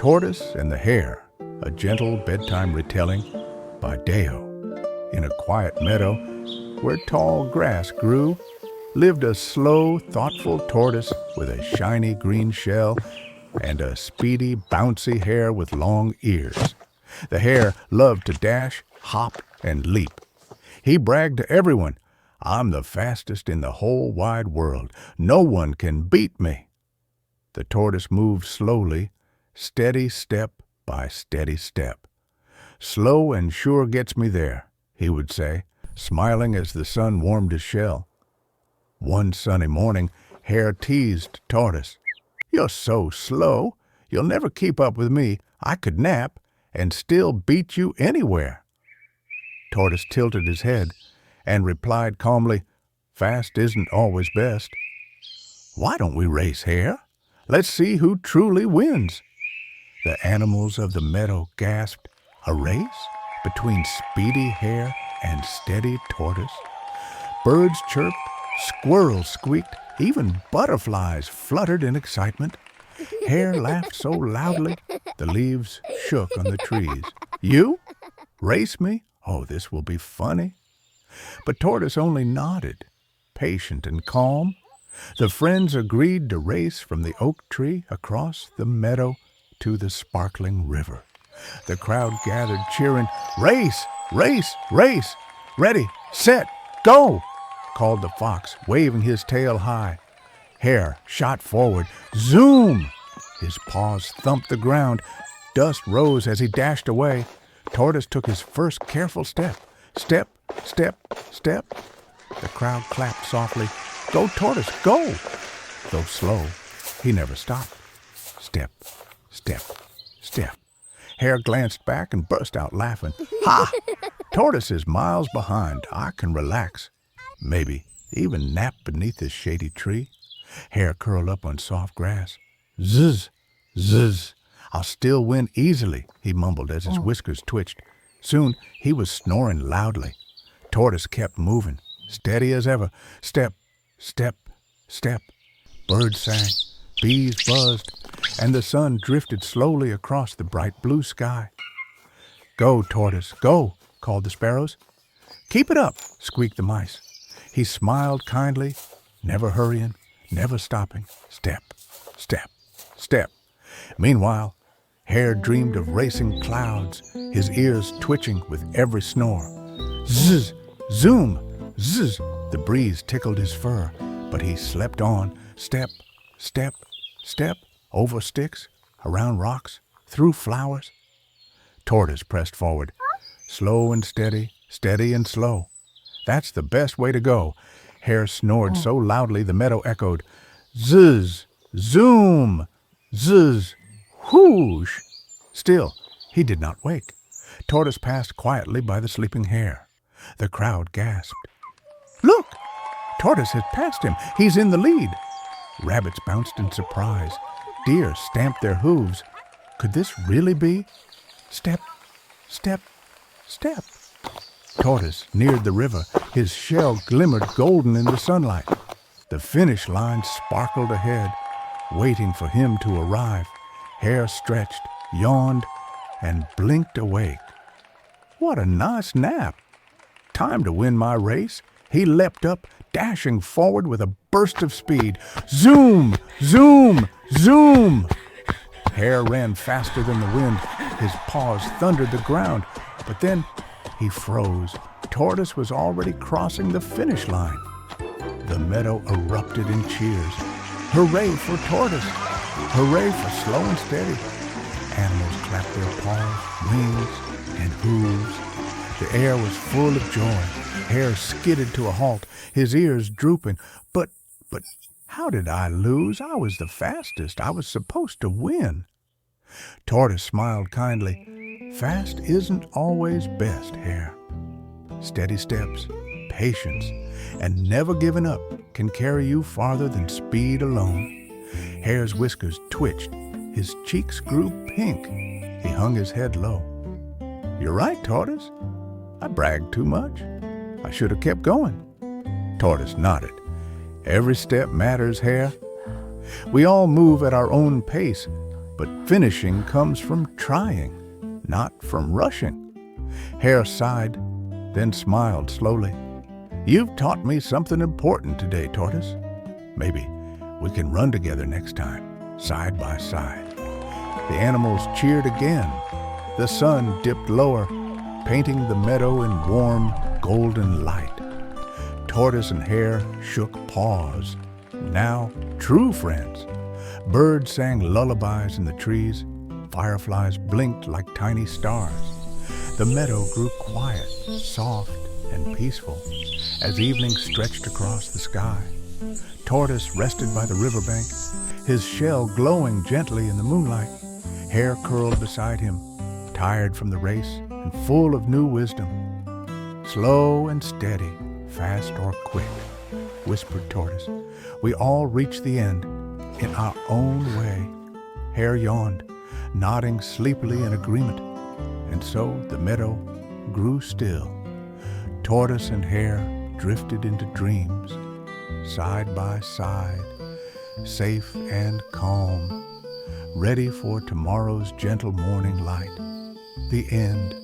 Tortoise and the Hare, a gentle bedtime retelling by Deo. In a quiet meadow where tall grass grew, lived a slow, thoughtful tortoise with a shiny green shell and a speedy, bouncy hare with long ears. The hare loved to dash, hop, and leap. He bragged to everyone, "I'm the fastest in the whole wide world. No one can beat me." The tortoise moved slowly, steady step by steady step. "Slow and sure gets me there," he would say, smiling as the sun warmed his shell. One sunny morning, Hare teased Tortoise. "You're so slow, you'll never keep up with me. I could nap and still beat you anywhere." Tortoise tilted his head and replied calmly, "Fast isn't always best." "Why don't we race, Hare? Let's see who truly wins." The animals of the meadow gasped. A race between speedy Hare and steady Tortoise? Birds chirped, squirrels squeaked, even butterflies fluttered in excitement. Hare laughed so loudly the leaves shook on the trees. "You? Race me? Oh, this will be funny." But Tortoise only nodded, patient and calm. The friends agreed to race from the oak tree across the meadow to the sparkling river. The crowd gathered cheering, "Race! Race! Race! Ready, set, go!" called the fox, waving his tail high. Hare shot forward. Zoom! His paws thumped the ground. Dust rose as he dashed away. Tortoise took his first careful step. Step, step, step. The crowd clapped softly. "Go, Tortoise, go!" Though slow, he never stopped. Step, step, step. Hare glanced back and burst out laughing. "Ha! Tortoise is miles behind. I can relax. Maybe even nap beneath this shady tree." Hare curled up on soft grass. "Zzz, zzz. I'll still win easily," he mumbled as his whiskers twitched. Soon he was snoring loudly. Tortoise kept moving, steady as ever. Step, step, step. Birds sang, bees buzzed, and the sun drifted slowly across the bright blue sky. "Go, Tortoise, go," called the sparrows. "Keep it up," squeaked the mice. He smiled kindly, never hurrying, never stopping. Step, step, step. Meanwhile, Hare dreamed of racing clouds, his ears twitching with every snore. Zzz, zoom, zzz. The breeze tickled his fur, but he slept on. Step, step, step. Over sticks, around rocks, through flowers. Tortoise pressed forward. Slow and steady, steady and slow. That's the best way to go. Hare snored so loudly the meadow echoed. Zzz, zoom, zzz, whoosh. Still, he did not wake. Tortoise passed quietly by the sleeping Hare. The crowd gasped. "Look! Tortoise has passed him. He's in the lead." Rabbits bounced in surprise. Deer stamped their hooves. Could this really be? Step, step, step. Tortoise neared the river. His shell glimmered golden in the sunlight. The finish line sparkled ahead, waiting for him to arrive. Hare stretched, yawned, and blinked awake. What a nice nap! Time to win my race. He leapt up, dashing forward with a burst of speed. Zoom! Zoom! Zoom! Hare ran faster than the wind. His paws thundered the ground. But then he froze. Tortoise was already crossing the finish line. The meadow erupted in cheers. Hooray for Tortoise! Hooray for slow and steady! Animals clapped their paws, wings, and hooves. The air was full of joy. Hare skidded to a halt, his ears drooping. But how did I lose? I was the fastest. I was supposed to win. Tortoise smiled kindly. Fast isn't always best, Hare. Steady steps, patience, and never giving up can carry you farther than speed alone. Hare's whiskers twitched. His cheeks grew pink. He hung his head low. You're right, Tortoise. I bragged too much. I should have kept going. Tortoise nodded. Every step matters, Hare. We all move at our own pace. but finishing comes from trying, not from rushing. Hare sighed, then smiled slowly. You've taught me something important today, Tortoise. Maybe we can run together next time, side by side. The animals cheered again. The sun dipped lower, painting the meadow in warm, golden light. Tortoise and Hare shook paws, now true friends. Birds sang lullabies in the trees. Fireflies blinked like tiny stars. The meadow grew quiet, soft, and peaceful as evening stretched across the sky. Tortoise rested by the riverbank, his shell glowing gently in the moonlight. Hare curled beside him, tired from the race and full of new wisdom. Slow and steady, fast or quick, whispered Tortoise. We all reach the end in our own way. Hare yawned, nodding sleepily in agreement, and so the meadow grew still. Tortoise and Hare drifted into dreams, side by side, safe and calm, ready for tomorrow's gentle morning light. The end.